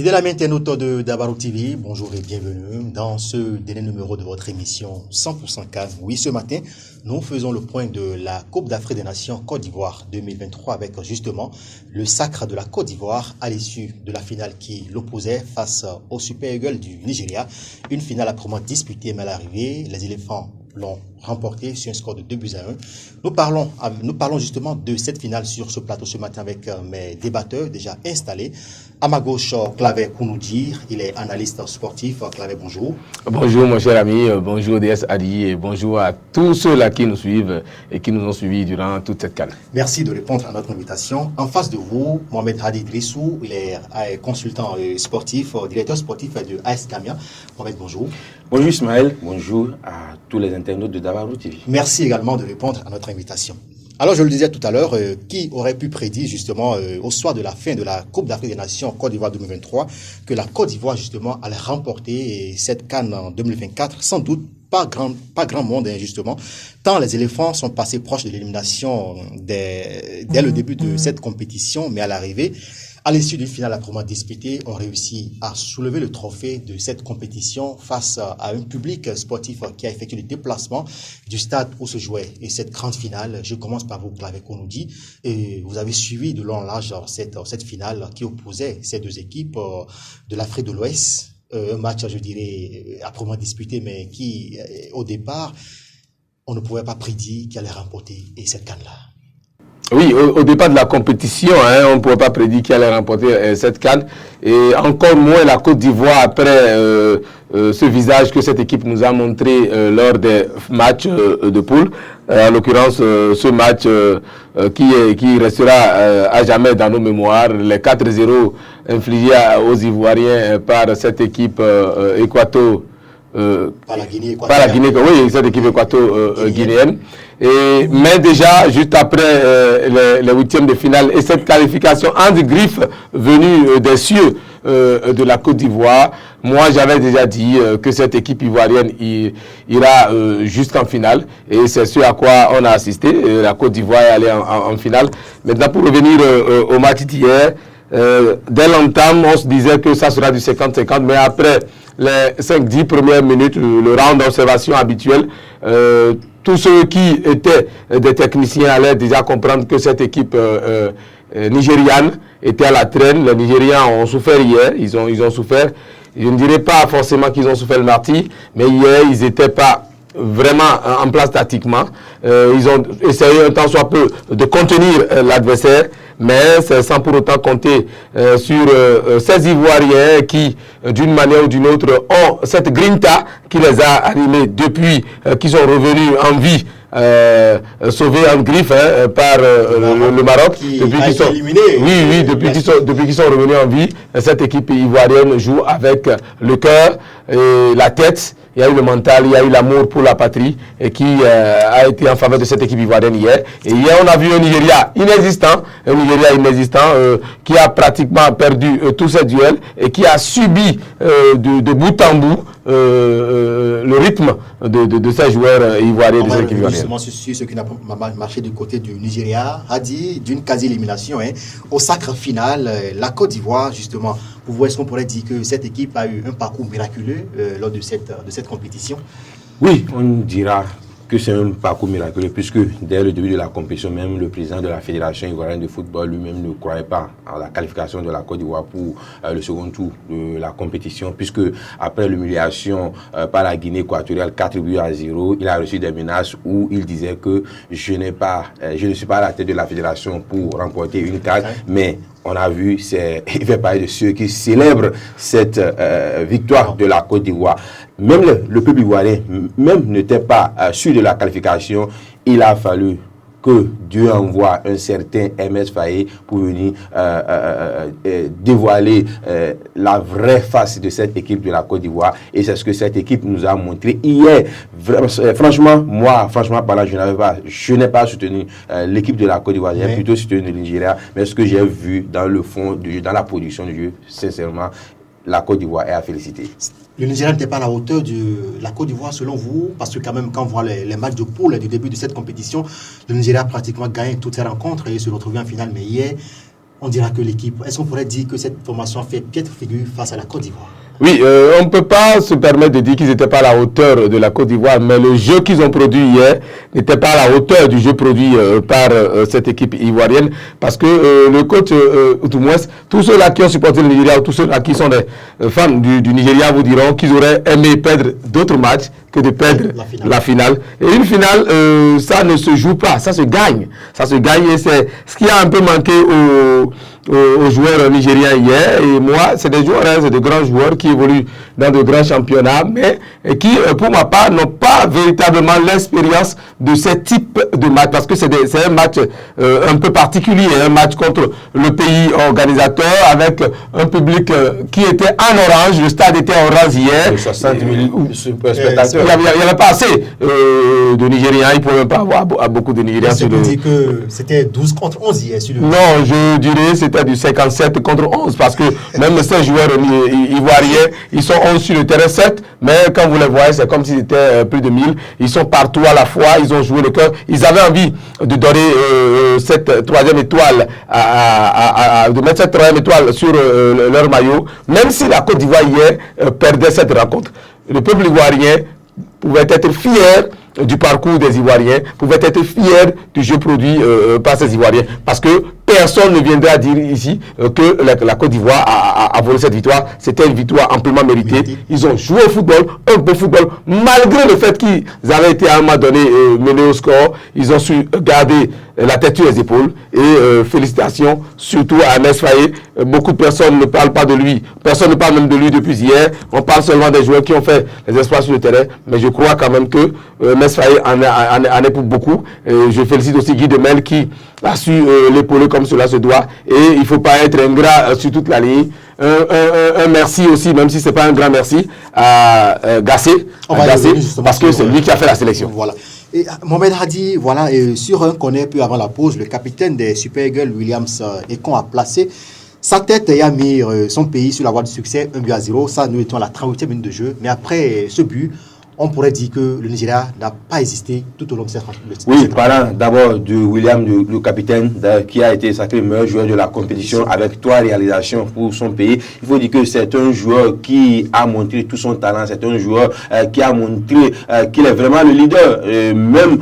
Fidèle ami internaute de Dabarou TV, bonjour et bienvenue dans ce dernier numéro de votre émission 100% CAN. Oui, ce matin, nous faisons le point de la Coupe d'Afrique des Nations Côte d'Ivoire 2023 avec justement le sacre de la Côte d'Ivoire à l'issue de la finale qui l'opposait face au Super Eagles du Nigeria. Une finale âprement disputée, mais à l'arrivée, les éléphants l'ont remporté sur un score de 2-1. Nous parlons justement de cette finale sur ce plateau ce matin avec mes débatteurs déjà installés. À ma gauche, Clavé Kounoudi, il est analyste sportif. Clavé, bonjour. Bonjour mon cher ami, bonjour DS Adi et bonjour à tous ceux-là qui nous suivent et qui nous ont suivis durant toute cette canne. Merci de répondre à notre invitation. En face de vous, Mohamed Hadi Drissou, il est consultant sportif, directeur sportif de AS Camia. Mohamed, bonjour. Bonjour Ismaël, bonjour à tous les internautes de Dabarou TV. Merci également de répondre à notre invitation. Alors, je le disais tout à l'heure, qui aurait pu prédire justement au soir de la fin de la Coupe d'Afrique des Nations Côte d'Ivoire 2023 que la Côte d'Ivoire justement allait remporter cette CAN en 2024? Sans doute pas grand monde justement, tant les éléphants sont passés proches de l'élimination dès le début de cette compétition, mais à l'arrivée, à l'issue d'une finale âprement disputée, on réussit à soulever le trophée de cette compétition face à un public sportif qui a effectué le déplacement du stade où se jouait cette grande finale. Je commence par vous, Clavé Kounoudi, et vous avez suivi de long en large cette finale qui opposait ces deux équipes de l'Afrique de l'Ouest. Un match, je dirais, âprement disputé, mais qui, au départ, on ne pouvait pas prédire qu'il allait remporter cette CAN-là. Oui, au départ de la compétition, on ne pouvait pas prédire qui allait remporter cette CAN. Et encore moins la Côte d'Ivoire après ce visage que cette équipe nous a montré lors des matchs de poule. En l'occurrence, ce match qui restera à jamais dans nos mémoires. Les 4-0 infligés aux Ivoiriens par cette équipe par la Guinée, oui, cette équipe équato-guinéenne. Mais déjà, juste après les huitièmes de finale et cette qualification en griffe venue des cieux de la Côte d'Ivoire, moi j'avais déjà dit que cette équipe ivoirienne ira jusqu'en finale et c'est ce à quoi on a assisté. La Côte d'Ivoire est allée en finale. Maintenant, pour revenir au match d'hier, dès l'entame, on se disait que ça sera du 50-50, mais après les 5-10 premières minutes, le round d'observation habituel, tous ceux qui étaient des techniciens allaient déjà comprendre que cette équipe nigériane était à la traîne. Les Nigérians ont souffert hier, ils ont souffert. Je ne dirais pas forcément qu'ils ont souffert le martyre, mais hier, ils n'étaient pas vraiment en place tactiquement. Ils ont essayé un tant soit peu de contenir l'adversaire, mais c'est sans pour autant compter sur ces Ivoiriens qui, d'une manière ou d'une autre, ont cette grinta qui les a animés depuis qu'ils sont revenus en vie, sauvés en griffe par le Maroc. Depuis qu'ils sont éliminés. Oui, depuis qu'ils sont revenus en vie, cette équipe ivoirienne joue avec le cœur et la tête. Il y a eu le mental, il y a eu l'amour pour la patrie et qui a été en faveur de cette équipe ivoirienne hier. Et hier, on a vu un Nigeria inexistant qui a pratiquement perdu tous ses duels et qui a subi de bout en bout le rythme de ces joueurs ivoiriens. On va justement sur ce qui n'a pas marché du côté du Nigeria, Hadi, d'une quasi-élimination au sacre final. La Côte d'Ivoire, justement, est-ce qu'on pourrait dire que cette équipe a eu un parcours miraculeux lors de cette compétition? Oui, on dira que c'est un parcours miraculeux puisque dès le début de la compétition, même le président de la Fédération ivoirienne de football lui-même ne croyait pas à la qualification de la Côte d'Ivoire pour le second tour de la compétition puisque après l'humiliation par la Guinée équatoriale 4-0, il a reçu des menaces où il disait que je ne suis pas à la tête de la Fédération pour remporter une CAN, mais on a vu, il fait parler de ceux qui célèbrent cette victoire de la Côte d'Ivoire. Même le peuple ivoirien même n'était pas sûr de la qualification. Il a fallu que Dieu envoie un certain MS Faye pour venir dévoiler la vraie face de cette équipe de la Côte d'Ivoire. Et c'est ce que cette équipe nous a montré hier. Franchement, je n'ai pas soutenu l'équipe de la Côte d'Ivoire, j'ai plutôt soutenu le Nigeria. Mais ce que j'ai vu dans le fond du jeu, dans la production du jeu, sincèrement, la Côte d'Ivoire est à féliciter. Le Nigeria n'était pas à la hauteur de la Côte d'Ivoire selon vous? Parce que quand même, quand on voit les matchs de poule du début de cette compétition, le Nigeria a pratiquement gagné toutes ses rencontres et se retrouvait en finale. Mais hier, on dira que l'équipe, est-ce qu'on pourrait dire que cette formation fait piètre figure face à la Côte d'Ivoire? Oui, on ne peut pas se permettre de dire qu'ils n'étaient pas à la hauteur de la Côte d'Ivoire, mais le jeu qu'ils ont produit hier n'était pas à la hauteur du jeu produit par cette équipe ivoirienne, parce que le coach, ou tout moins, tous ceux-là qui ont supporté le Nigeria, ou tous ceux-là qui sont des fans du Nigeria vous diront qu'ils auraient aimé perdre d'autres matchs que de perdre la finale. Et une finale, ça ne se joue pas, ça se gagne. Ça se gagne et c'est ce qui a un peu manqué aux joueurs nigériens hier. Et moi, c'est des joueurs, c'est de grands joueurs qui évoluent dans de grands championnats, mais qui, pour ma part, n'ont pas véritablement l'expérience de ce type de match, parce que c'est un match un peu particulier, un match contre le pays organisateur, avec un public qui était en orange. Le stade était orange hier. 60 000 spectateurs. Il n'y avait pas assez de Nigériens, il ne pouvait même pas avoir beaucoup de Nigériens. Est-ce que vous dites que c'était 12 contre 11 hier sur le... Non, je dirais c'était du 57 contre 11, parce que même ces joueurs ivoiriens, ils sont 11 sur le terrain, 7, mais quand vous les voyez, c'est comme s'ils étaient plus de 1000. Ils sont partout à la fois, ils ont joué le cœur. Ils avaient envie de donner cette troisième étoile, de mettre cette troisième étoile sur leur maillot, même si la Côte d'Ivoire hier perdait cette rencontre. Le peuple ivoirien pouvait être fier du parcours des Ivoiriens, pouvait être fier du jeu produit par ces Ivoiriens, parce que personne ne viendra dire ici que la Côte d'Ivoire a volé cette victoire. C'était une victoire amplement méritée. Ils ont joué au football, un beau football, malgré le fait qu'ils avaient été à un moment donné menés au score. Ils ont su garder la tête sur les épaules. Et félicitations surtout à Mess Faye. Beaucoup de personnes ne parlent pas de lui. Personne ne parle même de lui depuis hier. On parle seulement des joueurs qui ont fait les exploits sur le terrain. Mais je crois quand même que Mess Faye en est pour beaucoup. Je félicite aussi Guy Demel qui a su l'épauler comme cela se doit, et il ne faut pas être ingrat sur toute la ligne. Un merci aussi, même si ce n'est pas un grand merci, à Gassé, parce que c'est lui qui a fait la sélection. Voilà. Et Mohamed Hadi, voilà, sur un corner peu avant la pause, le capitaine des Super Eagles, Williams Ekong, a placé sa tête et a mis son pays sur la voie du succès, 1-0. Ça, nous étions à la 38e minute de jeu. Mais après ce but, on pourrait dire que le Nigeria n'a pas existé tout au long de cette rencontre. Oui, parlant d'abord de William, le capitaine, qui a été sacré meilleur joueur de la compétition avec 3 réalisations pour son pays. Il faut dire que c'est un joueur qui a montré tout son talent. C'est un joueur qui a montré qu'il est vraiment le leader. Même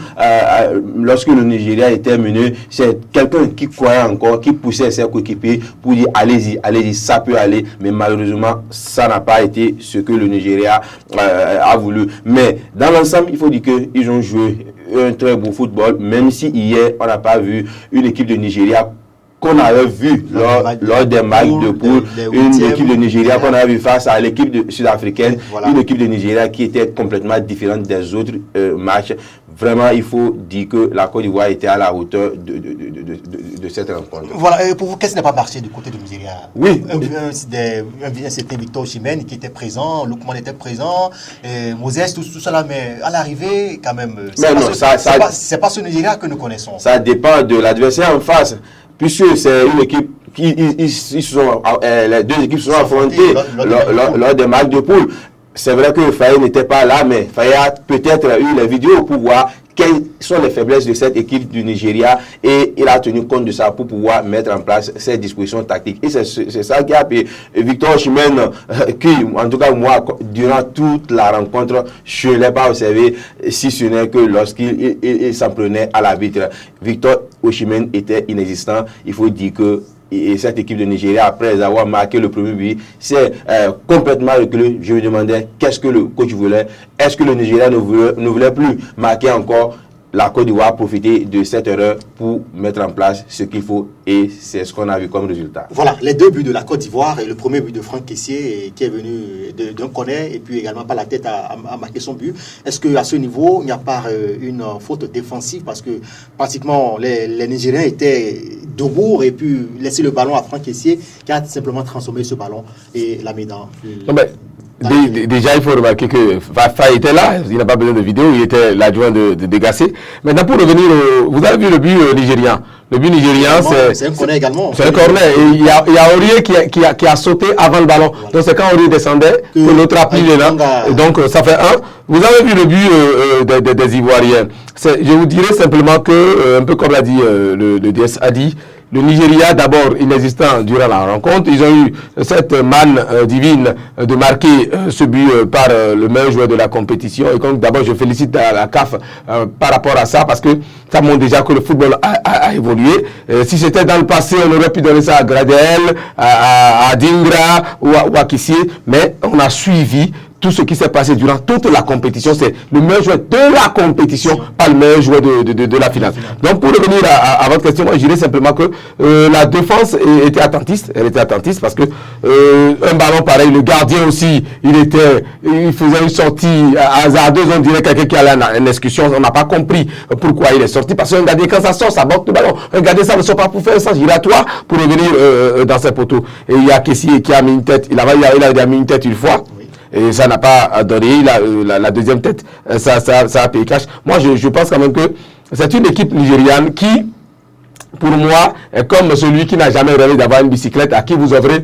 lorsque le Nigeria était mené, c'est quelqu'un qui croyait encore, qui poussait ses coéquipiers pour dire allez-y, allez-y, ça peut aller. Mais malheureusement, ça n'a pas été ce que le Nigeria a voulu. Mais dans l'ensemble, il faut dire qu'ils ont joué un très beau football, même si hier, on n'a pas vu une équipe de Nigeria qu'on avait vu lors des matchs de poule, une équipe de Nigeria qu'on avait vu face à l'équipe sud-africaine, une équipe de Nigeria qui était complètement différente des autres matchs. Vraiment, il faut dire que la Côte d'Ivoire était à la hauteur de cette rencontre. Voilà, et pour vous, qu'est-ce qui n'a pas marché du côté du Nigeria? Oui. C'était Victor Osimhen qui était présent, Lookman était présent, Moses, tout cela, mais à l'arrivée, quand même, c'est pas ce Nigeria que nous connaissons. Ça dépend de l'adversaire en face, puisque c'est une équipe qui, les deux équipes se sont affrontées lors des matchs de poule. C'est vrai que Faye n'était pas là, mais Faye a peut-être eu les vidéos pour voir quelles sont les faiblesses de cette équipe du Nigeria, et il a tenu compte de ça pour pouvoir mettre en place ses dispositions tactiques. Et c'est ça qui a payé. Victor Osimhen, qui, en tout cas moi, durant toute la rencontre, je ne l'ai pas observé, si ce n'est que lorsqu'il s'en prenait à l'arbitre. Victor Osimhen était inexistant. Il faut dire que cette équipe de Nigeria, après avoir marqué le premier but, c'est complètement reculé. Je me demandais qu'est-ce que le coach voulait. Est-ce que le Nigeria ne voulait plus marquer encore? La Côte d'Ivoire a profité de cette erreur pour mettre en place ce qu'il faut, et c'est ce qu'on a vu comme résultat. Voilà, les deux buts de la Côte d'Ivoire et le premier but de Franck Kessié qui est venu d'un corner et puis également par la tête à marquer son but. Est-ce qu'à ce niveau, il n'y a pas une faute défensive, parce que pratiquement les Nigériens étaient debout et puis laisser le ballon à Franck Kessié qui a simplement transformé ce ballon et l'a mis dans... Déjà, il faut remarquer que Faye était là, il n'a pas besoin de vidéo, il était l'adjoint de Gassé. Maintenant, pour revenir, vous avez vu le but nigérien. Le but nigérian, c'est un corner également. C'est un corner. Et il y a Aurier qui a sauté avant le ballon. Voilà. Donc c'est quand Aurier descendait que l'autre a pris là. Et donc ça fait 1. Vous avez vu le but des Ivoiriens. Je vous dirais simplement que, un peu comme l'a dit le DS a dit, le Nigeria, d'abord inexistant durant la rencontre, ils ont eu cette manne divine de marquer ce but par le meilleur joueur de la compétition. Et donc d'abord, je félicite la CAF par rapport à ça, parce que ça montre déjà que le football a évolué. Si c'était dans le passé, on aurait pu donner ça à Gradel, à Dingra ou à Kissié, mais on a suivi tout ce qui s'est passé durant toute la compétition. C'est le meilleur joueur de la compétition, pas le meilleur joueur de la finale. Donc pour revenir à votre question, moi je dirais simplement que la défense était attentiste. Elle était attentiste parce que un ballon pareil, le gardien aussi, il faisait une sortie hasardeuse, on dirait quelqu'un qui allait en excursion. On n'a pas compris pourquoi il est sorti, parce qu'un gardien, quand ça sort, ça bloque le ballon. Un gardien, ça ne sort pas pour faire un sens giratoire pour revenir dans ses poteaux. Et il y a Kessie qui a mis une tête, il a mis une tête une fois. Et ça n'a pas donné. La deuxième tête, ça a payé cash. Moi, je pense quand même que c'est une équipe nigériane qui, pour moi, est comme celui qui n'a jamais rêvé d'avoir une bicyclette, à qui vous offrez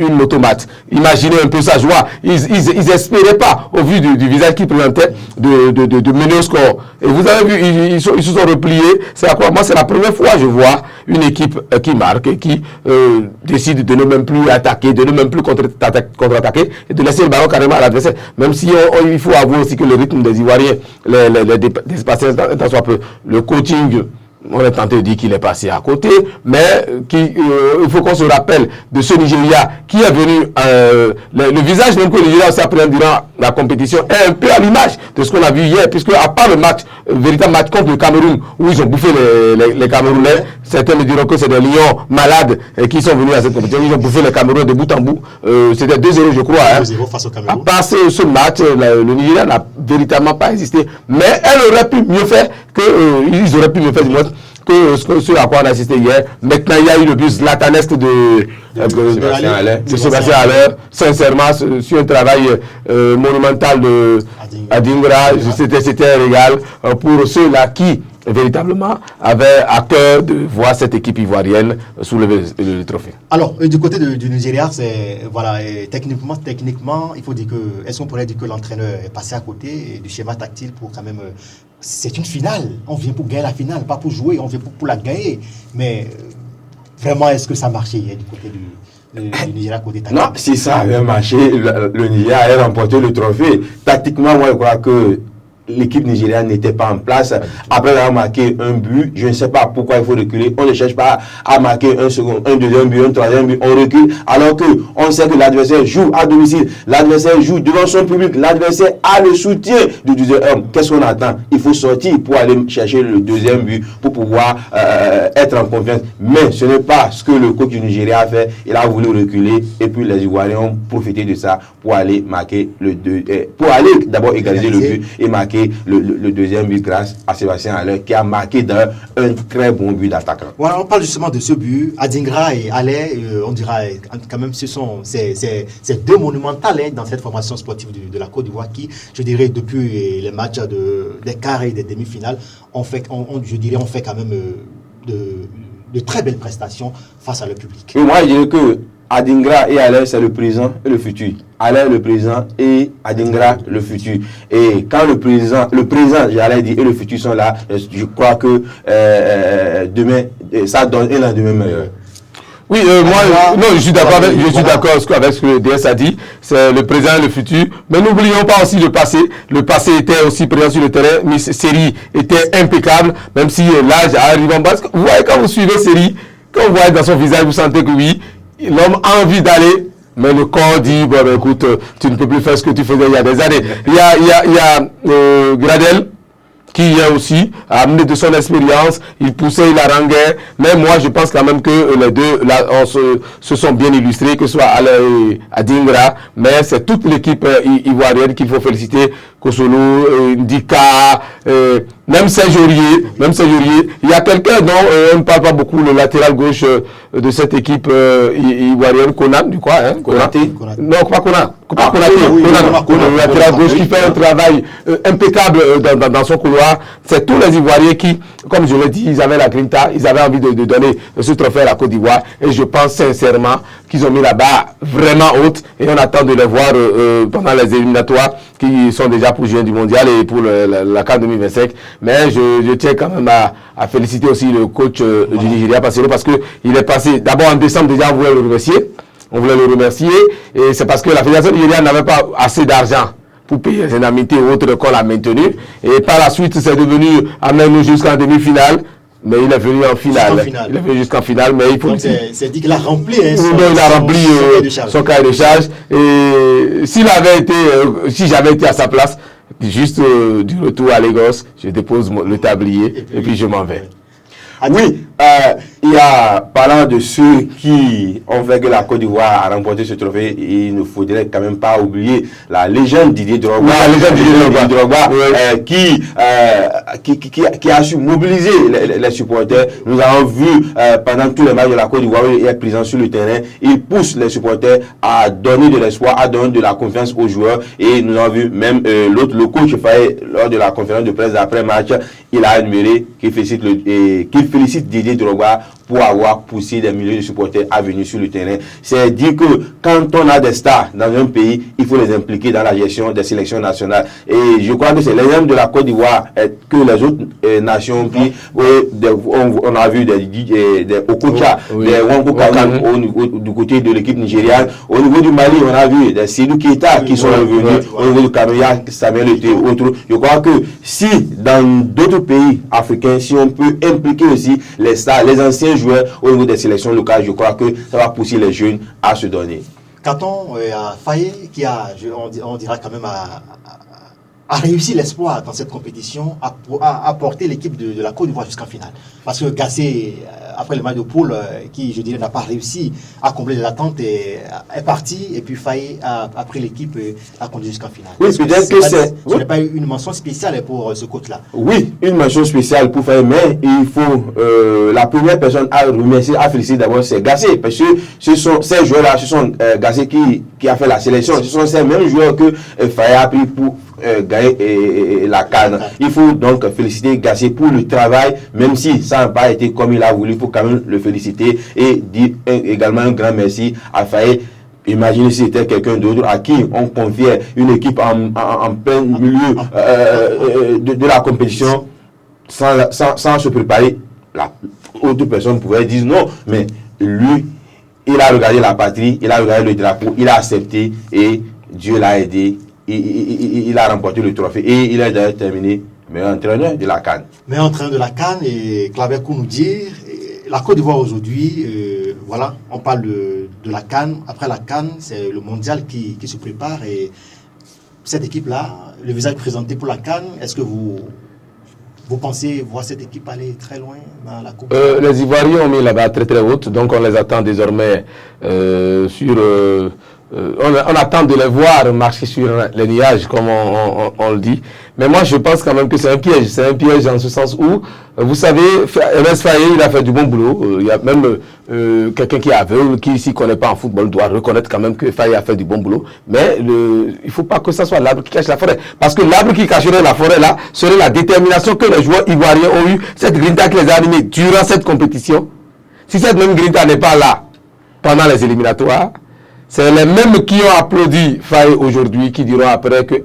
une motomate. Imaginez un peu sa joie. Ils espéraient pas, au vu du visage qu'ils présentaient, de mener au score. Et vous avez vu, ils se sont repliés. C'est à quoi? Moi, c'est la première fois que je vois une équipe qui marque, qui décide de ne même plus attaquer, de ne même plus contre-attaquer, et de laisser le ballon carrément à l'adversaire. Même si il faut avouer aussi que le rythme des Ivoiriens, les dépasser un soit peu. Le coaching, on est tenté de dire qu'il est passé à côté, mais il faut qu'on se rappelle de ce Nigeria qui est venu, le visage même que le Nigeria s'est appris durant la compétition est un peu à l'image de ce qu'on a vu hier, puisque à part le match, véritable match contre le Cameroun, où ils ont bouffé les Camerounais, certains me diront que c'est des lions malades qui sont venus à cette compétition, ils ont bouffé les Camerounais de bout en bout, c'était 2-0 je crois. 2-0 face au Cameroun. À part ce match, le Nigeria n'a véritablement pas existé, mais elle aurait pu mieux faire ils auraient pu mieux faire du moins que ce à quoi on a assisté hier. Maintenant, il y a eu le but zlatanesque de Sébastien Haller. Sincèrement, sur un travail monumental de Adingra, c'était un régal pour ceux-là qui véritablement avaient à cœur de voir cette équipe ivoirienne soulever le trophée. Alors, du côté du Nigeria, c'est voilà, techniquement, il faut dire que, est-ce qu'on pourrait dire que l'entraîneur est passé à côté du schéma tactique pour quand même, c'est une finale, on vient pour gagner la finale, pas pour jouer, on vient pour la gagner, mais vraiment, est-ce que ça marchait hier du côté du Nigeria côté tactique? Non, si ça avait marché, le Nigeria allait remporter le trophée. Tactiquement, moi je crois que l'équipe nigériane n'était pas en place. Après avoir marqué un but, je ne sais pas pourquoi il faut reculer. On ne cherche pas à marquer un second, un deuxième but, un troisième but. On recule alors que on sait que l'adversaire joue à domicile, l'adversaire joue devant son public, l'adversaire a le soutien du deuxième homme. Qu'est-ce qu'on attend? Il faut sortir pour aller chercher le deuxième but pour pouvoir être en confiance. Mais ce n'est pas ce que le coach du Nigeria a fait. Il a voulu reculer et puis les Ivoiriens ont profité de ça pour aller marquer pour aller d'abord égaliser le but et marquer le deuxième but grâce à Sébastien Haller qui a marqué un très bon but d'attaquant. Voilà, on parle justement de ce but. Adingra et Haller, on dira quand même c'est deux monumentales dans cette formation sportive de la Côte d'Ivoire qui, je dirais, depuis les matchs des quarts et des demi-finales, on fait quand même de très belles prestations face à le public. Et moi, je dirais que Adingra et Haller, c'est le présent et le futur. Haller, le présent, et Adingra, le futur. Et quand le présent, j'allais dire, et le futur sont là, je crois que demain, ça donne un lendemain meilleur. Oui, je suis d'accord avec ce que le DS a dit. C'est le présent et le futur. Mais n'oublions pas aussi le passé. Le passé était aussi présent sur le terrain. Miss Série était impeccable, même si l'âge arrive en bas. Vous voyez, quand vous suivez Série, quand vous voyez dans son visage, vous sentez que oui, l'homme a envie d'aller, mais le corps dit, bon, ben, écoute, tu ne peux plus faire ce que tu faisais il y a des années. Il y a Gradel, qui aussi a amené de son expérience, il poussait, il haranguait, mais moi je pense quand même que les deux là, se sont bien illustrés, que ce soit Haller et Adingra, mais c'est toute l'équipe ivoirienne qu'il faut féliciter Kosolo, Ndika, même Saint-Jorier, il y a quelqu'un dont on ne parle pas beaucoup, le latéral gauche de cette équipe ivoirienne, Conan, du quoi, hein, Konaté. Non, pas Conan, le latéral gauche qui fait un travail impeccable dans son couloir. C'est tous les Ivoiriens qui, comme je l'ai dit, ils avaient la grinta, ils avaient envie de donner ce trophée à la Côte d'Ivoire, et je pense sincèrement qu'ils ont mis la barre vraiment haute, et on attend de les voir pendant les éliminatoires qui sont déjà pour juin du mondial et pour la CAN 2025. Mais je tiens quand même à féliciter aussi le coach du Nigeria parce qu'il est passé, d'abord en décembre déjà, on voulait le remercier, et c'est parce que la fédération nigériane n'avait pas assez d'argent pour payer les indemnités ou autres qu'on l'a maintenu, et par la suite c'est devenu amener jusqu'en demi-finale. Mais il est venu en finale. Il est venu jusqu'en finale, mais il faut dire. C'est dit qu'il a rempli son cahier de charge. Et si j'avais été à sa place, juste du retour à Lagos, je dépose le tablier et puis je m'en vais. Oui, il y a, parlant de ceux qui ont fait que la Côte d'Ivoire a remporté ce trophée, il ne faudrait quand même pas oublier la légende Didier Drogba, qui a su mobiliser les supporters. Nous avons vu pendant tous les matchs de la Côte d'Ivoire, il est présent sur le terrain, il pousse les supporters à donner de l'espoir, à donner de la confiance aux joueurs, et nous avons vu même le coach Faye, lors de la conférence de presse d'après-match, il a admiré qu'il félicite Didier Drogba pour avoir poussé des milliers de supporters à venir sur le terrain. C'est dire que quand on a des stars dans un pays, il faut les impliquer dans la gestion des sélections nationales. Et je crois que c'est l'exemple de la Côte d'Ivoire que les autres nations ont pris. On a vu des Okocha, des Wankoka du côté de l'équipe nigériane. Au niveau du Mali, on a vu des Sédou Keita qui sont revenus. Au niveau du Cameroun, Samuel était autre. Je crois que si dans d'autres pays africains, si on peut impliquer aussi les stars, les anciens joueurs au niveau des sélections locales, je crois que ça va pousser les jeunes à se donner. Quand-on a Faye qui a, on dira quand même, a réussi l'espoir dans cette compétition, à porter l'équipe de la Côte d'Ivoire jusqu'en finale. Parce que Gassé, après le match de poule, qui je dirais n'a pas réussi à combler les attentes, est parti, et puis Faye a pris l'équipe à conduire jusqu'en finale. Oui, peut-être que ce n'est pas une mention spéciale pour ce coach-là. Oui, une mention spéciale pour Faye, mais il faut la première personne à remercier, à féliciter d'abord, c'est Gassé, parce que ces joueurs-là, ce sont Gassé qui a fait la sélection, ce sont ces mêmes joueurs que Faye a pris pour gagner la CAN. Il faut donc féliciter Gassé pour le travail, même si ça n'a pas été comme il a voulu, il faut quand même le féliciter et dire également un grand merci à Faye. Imaginez si c'était quelqu'un d'autre à qui on confiait une équipe en plein milieu de la compétition sans se préparer. Autre personne pouvait dire non, mais lui, il a regardé la patrie, il a regardé le drapeau, il a accepté et Dieu l'a aidé. Il a remporté le trophée et il a déjà terminé meilleur entraîneur de la CAN. Meilleur entraîneur de la CAN, et Clavercou nous dit, la Côte d'Ivoire aujourd'hui, voilà, on parle de la CAN. Après la CAN, c'est le mondial qui se prépare, et cette équipe-là, le visage présenté pour la CAN, est-ce que vous pensez voir cette équipe aller très loin dans la Coupe? Les Ivoiriens ont mis la barre très très haute, donc on les attend désormais sur... on attend de les voir marcher sur les nuages, comme on le dit. Mais moi, je pense quand même que c'est un piège. C'est un piège en ce sens où, vous savez, MS Faye, il a fait du bon boulot. Il y a même quelqu'un qui est aveugle, qui s'y connaît pas en football, doit reconnaître quand même que Faye a fait du bon boulot. Mais il faut pas que ça soit l'arbre qui cache la forêt. Parce que l'arbre qui cacherait la forêt, là, serait la détermination que les joueurs ivoiriens ont eu, cette grinta qui les a animés durant cette compétition. Si cette même grinta n'est pas là pendant les éliminatoires, c'est les mêmes qui ont applaudi Faye aujourd'hui qui diront après que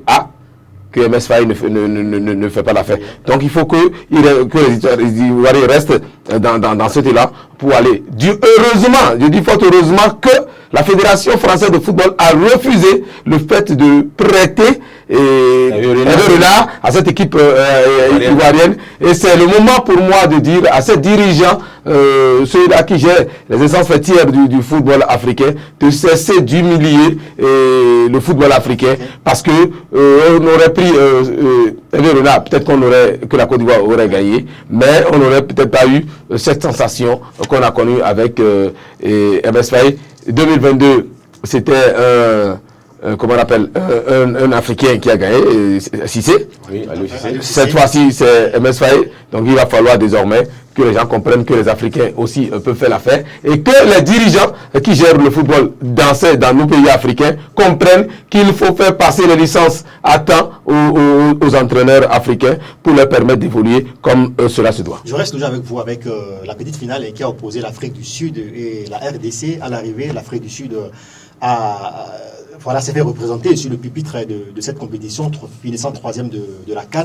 MS Faye ne fait pas l'affaire. Donc il faut que les Ivoiriens restent dans cet élan pour aller. Heureusement, je dis fort heureusement que la Fédération française de football a refusé le fait de prêter Renard à cette équipe ivoirienne. Et c'est le moment pour moi de dire à ces dirigeants, ceux-là qui gèrent les instances fêtières du football africain, de cesser d'humilier le football africain, parce que on aurait pris Renard, peut-être que la Côte d'Ivoire aurait gagné, mais on n'aurait peut-être pas eu cette sensation qu'on a connue avec MS Faye. 2022, c'était comment on appelle, un Africain qui a gagné, Cissé. Oui, Aliou Cissé. Cette fois-ci, c'est MS Faye. Donc, il va falloir désormais que les gens comprennent que les Africains aussi peuvent faire l'affaire et que les dirigeants qui gèrent le football dans nos pays africains comprennent qu'il faut faire passer les licences à temps aux entraîneurs africains pour leur permettre d'évoluer comme cela se doit. Je reste toujours avec vous avec la petite finale qui a opposé l'Afrique du Sud et la RDC. À l'arrivée, l'Afrique du Sud s'est fait représenter sur le pupitre de cette compétition, finissant 3e de la CAN.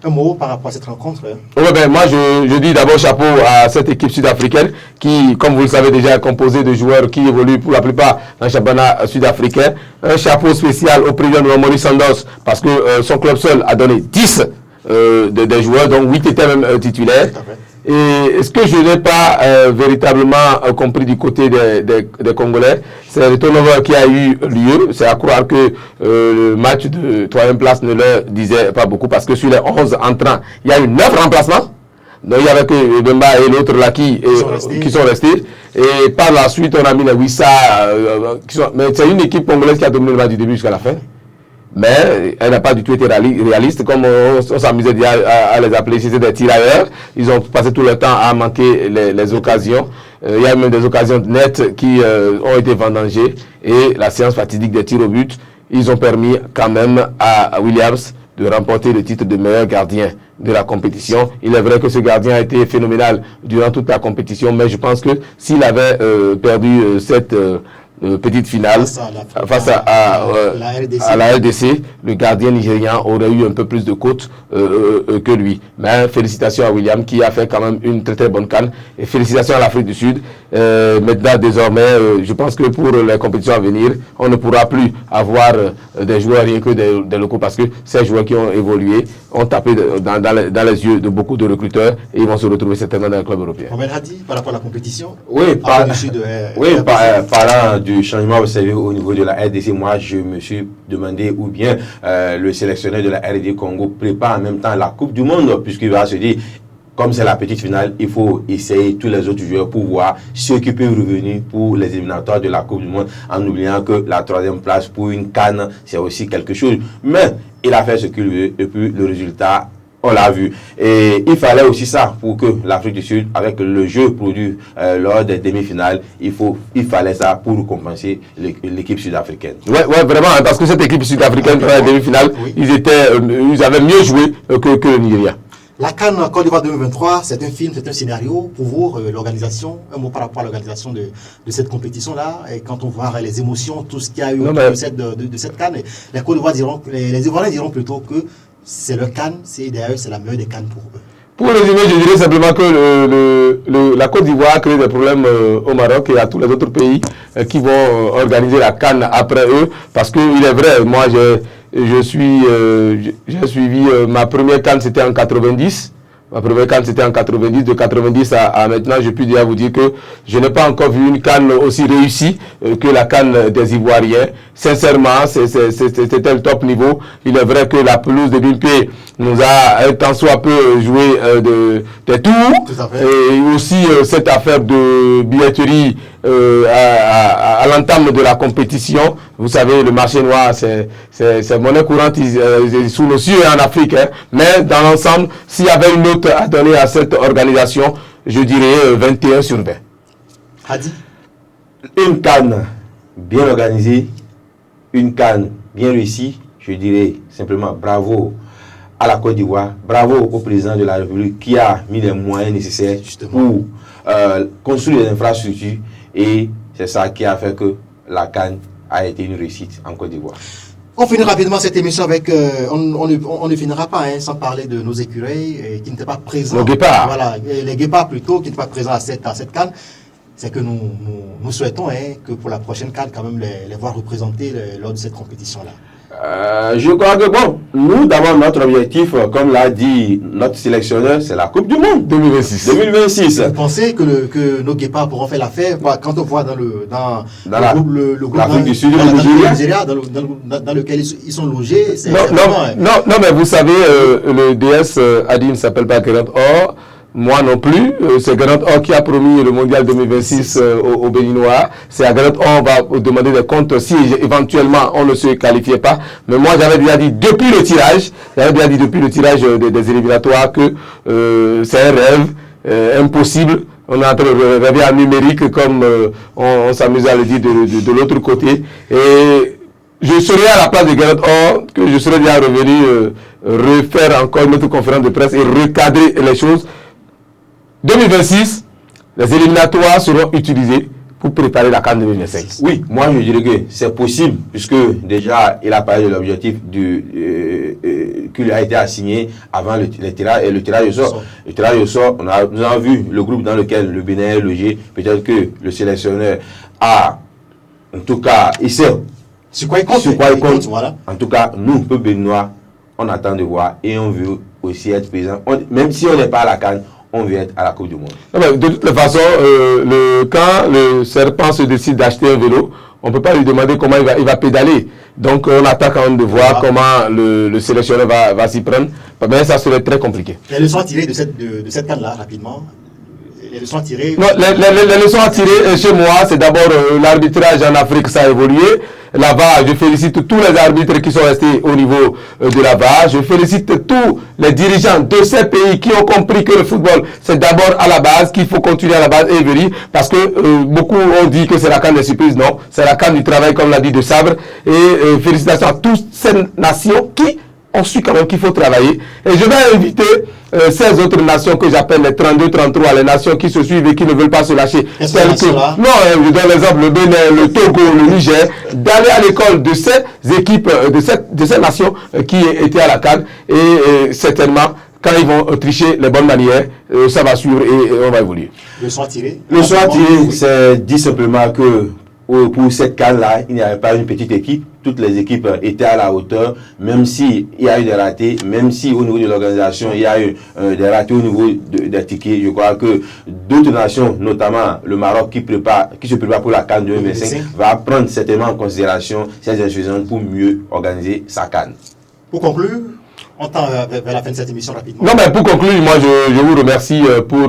Un mot par rapport à cette rencontre? Oui, moi je dis d'abord chapeau à cette équipe sud-africaine qui, comme vous le savez déjà, est composée de joueurs qui évoluent pour la plupart dans le championnat sud-africain. Un chapeau spécial au président de Mamelodi Sundowns parce que son club seul a donné 10 des joueurs, donc 8 étaient même titulaires. Et ce que je n'ai pas véritablement compris du côté des Congolais, c'est le turnover qui a eu lieu. C'est à croire que le match de 3e place ne leur disait pas beaucoup parce que sur les 11 entrants, il y a eu 9 remplacements. Donc il y avait que Bemba et l'autre là qui sont restés. Et par la suite, on a mis les Wissa. Mais c'est une équipe congolaise qui a dominé le match du début jusqu'à la fin. Mais elle n'a pas du tout été réaliste, comme on s'amusait à les appeler, c'était des tirailleurs. Ils ont passé tout le temps à manquer les occasions. Il y a même des occasions nettes qui ont été vendangées. Et la séance fatidique des tirs au but, ils ont permis quand même à Williams de remporter le titre de meilleur gardien de la compétition. Il est vrai que ce gardien a été phénoménal durant toute la compétition, mais je pense que s'il avait perdu cette petite finale face à la RDC, le gardien nigérian aurait eu un peu plus de côte que lui. Mais félicitations à William qui a fait quand même une très très bonne CAN et félicitations à l'Afrique du Sud. Maintenant désormais, je pense que pour les compétitions à venir, on ne pourra plus avoir des joueurs rien que des locaux parce que ces joueurs qui ont évolué ont tapé dans les yeux de beaucoup de recruteurs et ils vont se retrouver certainement dans le club européen. Mohamed Hadi, par rapport à la compétition, oui, parlant du changement observé au niveau de la RDC, moi je me suis demandé où bien le sélectionneur de la RD Congo prépare en même temps la Coupe du Monde, puisqu'il va se dire, comme c'est la petite finale, il faut essayer tous les autres joueurs pour voir ceux qui peuvent revenir pour les éliminatoires de la Coupe du Monde, en oubliant que la 3e place pour une CAN, c'est aussi quelque chose. Mais il a fait ce qu'il veut et puis le résultat, on l'a vu. Et il fallait aussi ça pour que l'Afrique du Sud, avec le jeu produit lors des demi-finales, il fallait ça pour compenser l'équipe sud-africaine. Ouais, vraiment, parce que cette équipe sud-africaine, dans la demi-finale, ils avaient mieux joué que le Nigeria. La CAN Côte d'Ivoire 2023, c'est un film, c'est un scénario pour vous, l'organisation. Un mot par rapport à l'organisation de cette compétition-là. Et quand on voit les émotions, tout ce qu'il y a eu autour de cette CAN, les Côte d'Ivoire diront, les Ivoiriens diront plutôt que c'est le CAN, d'ailleurs c'est la meilleure des CAN pour eux. Pour résumer, je dirais simplement que la Côte d'Ivoire crée des problèmes au Maroc et à tous les autres pays qui vont organiser la CAN après eux. Parce qu'il est vrai, moi j'ai suivi ma première CAN, c'était en 90. Ma première CAN, c'était en 90. De 90 à maintenant, je puis déjà vous dire que je n'ai pas encore vu une CAN aussi réussie que la CAN des Ivoiriens. Sincèrement, c'était le top niveau. Il est vrai que la pelouse de Bimpé nous a un tant soit peu joué des tours. Et aussi cette affaire de billetterie à l'entame de la compétition. Vous savez, le marché noir, c'est monnaie courante sous nos cieux en Afrique. Hein. Mais dans l'ensemble, s'il y avait une note à donner à cette organisation, je dirais 21 sur 20. Hadi. Une CAN bien organisée, une CAN bien réussie, je dirais simplement bravo à la Côte d'Ivoire, bravo au président de la République qui a mis les moyens nécessaires pour construire les infrastructures et c'est ça qui a fait que la CAN a été une réussite en Côte d'Ivoire. On finit rapidement cette émission avec, on ne finira pas sans parler de nos écureuils qui n'étaient pas présents. Nos guépards. Voilà, les guépards plutôt qui n'étaient pas présents à cette CAN. C'est que nous souhaitons que pour la prochaine CAN, quand même, les voir représentés lors de cette compétition-là. Je crois que bon, nous d'abord notre objectif, comme l'a dit notre sélectionneur, c'est la Coupe du Monde 2026. Vous pensez que nos guépards pourront faire l'affaire quand on voit dans le groupe l'Afrique du Sud, le Nigeria, dans lequel ils sont logés. Non, mais vous savez, le DS Adi ne s'appelle pas Grant. Or, Moi non plus. C'est Garant Or qui a promis le mondial 2026 aux Béninois. C'est à Garant Or on va demander des comptes si éventuellement on ne se qualifiait pas. Mais moi j'avais déjà dit depuis le tirage, des éliminatoires que c'est un rêve impossible. On est en train de rêver en numérique comme on s'amuse à le dire de l'autre côté. Et je serai à la place de Garant Or, que je serai bien revenu refaire encore une autre conférence de presse et recadrer les choses. 2026, les éliminatoires seront utilisés pour préparer la CAN 2025. Oui, moi je dirais que c'est possible, puisque déjà il a parlé de l'objectif qui lui a été assigné avant le tirage au sort. Le tirage au sort, nous avons vu le groupe dans lequel le Bénin est logé. Peut-être que le sélectionneur a, en tout cas, il sait sur quoi il compte. Voilà. En tout cas, nous, peuple béninois, on attend de voir et on veut aussi être présent. Même si on n'est pas à la CAN, on veut être à la Coupe du Monde. Non, mais de toute façon, quand le serpent se décide d'acheter un vélo, on ne peut pas lui demander comment il va pédaler. Donc on attend quand même de voir comment le sélectionneur va s'y prendre. Mais ça serait très compliqué. Les leçons à tirer de cette CAN-là, rapidement. Les leçons à tirer. Non, les leçons à tirer chez moi, c'est d'abord l'arbitrage en Afrique, ça a évolué. La VAR, je félicite tous les arbitres qui sont restés au niveau de la VAR. Je félicite tous les dirigeants de ces pays qui ont compris que le football, c'est d'abord à la base, qu'il faut continuer à la base et venir. Parce que beaucoup ont dit que c'est la CAN des surprises. Non, c'est la CAN du travail, comme l'a dit De Sabre. Et félicitations à toutes ces nations qui ont su quand même qu'il faut travailler. Et je vais inviter ces autres nations que j'appelle les 32-33, les nations qui se suivent et qui ne veulent pas se lâcher. Non, je donne l'exemple, le Bénin, le Togo, le Niger, d'aller à l'école de ces équipes, de ces nations qui étaient à la CAN. Et certainement, quand ils vont tricher les bonnes manières, ça va suivre et on va évoluer. Le soin tiré. Le soin tiré, c'est dit simplement que pour cette CAN-là, il n'y avait pas une petite équipe. Toutes les équipes étaient à la hauteur, même s'il y a eu des ratés, même si au niveau de l'organisation, il y a eu des ratés au niveau des tickets. Je crois que d'autres nations, notamment le Maroc qui se prépare pour la CAN 2025, va prendre certainement en considération ces insuffisances pour mieux organiser sa CAN. Pour conclure, on tend vers la fin de cette émission rapidement. Non, mais pour conclure, moi je vous remercie pour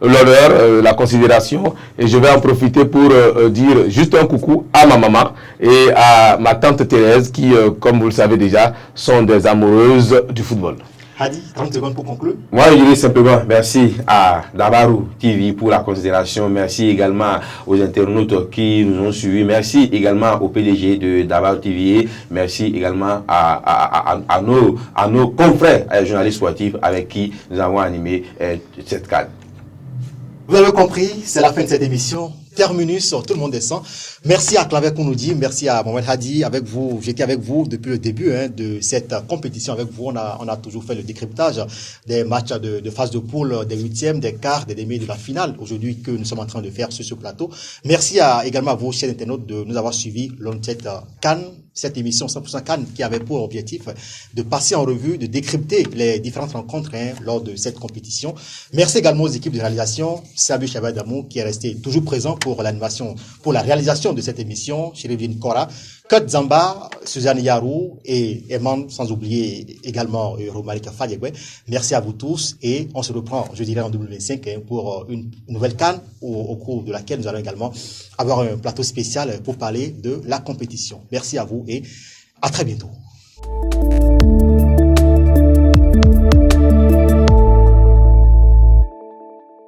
l'honneur, la considération, et je vais en profiter pour dire juste un coucou à ma maman et à ma tante Thérèse qui, comme vous le savez déjà, sont des amoureuses du football. Hadi, 30 secondes pour conclure. Moi, je dirais simplement merci à Dabarou TV pour la considération. Merci également aux internautes qui nous ont suivis. Merci également au PDG de Dabarou TV. Merci également à nos confrères journalistes sportifs avec qui nous avons animé cette CAN. Vous avez compris, c'est la fin de cette émission. Terminus, tout le monde descend. Merci à Claver Kounoudi, merci à Mohamed Hadi. Avec vous, j'étais avec vous depuis le début de cette compétition. Avec vous, on a toujours fait le décryptage des matchs de phase de poule, des huitièmes, des quarts, des demi de la finale. Aujourd'hui, que nous sommes en train de faire sur ce plateau. Merci également à vous, chers internautes, de nous avoir suivis lors de cette CAN. Cette émission 100% CAN qui avait pour objectif de passer en revue, de décrypter les différentes rencontres lors de cette compétition. Merci également aux équipes de réalisation, Sabu Chabadamou qui est resté toujours présent pour l'animation, pour la réalisation de cette émission, Chérivine Kora, Kut Zamba, Suzanne Yarou et Eman, sans oublier également Romarika Fadiegwe. Merci à vous tous et on se reprend, je dirais, en 2025 pour une nouvelle CAN au cours de laquelle nous allons également avoir un plateau spécial pour parler de la compétition. Merci à vous et à très bientôt.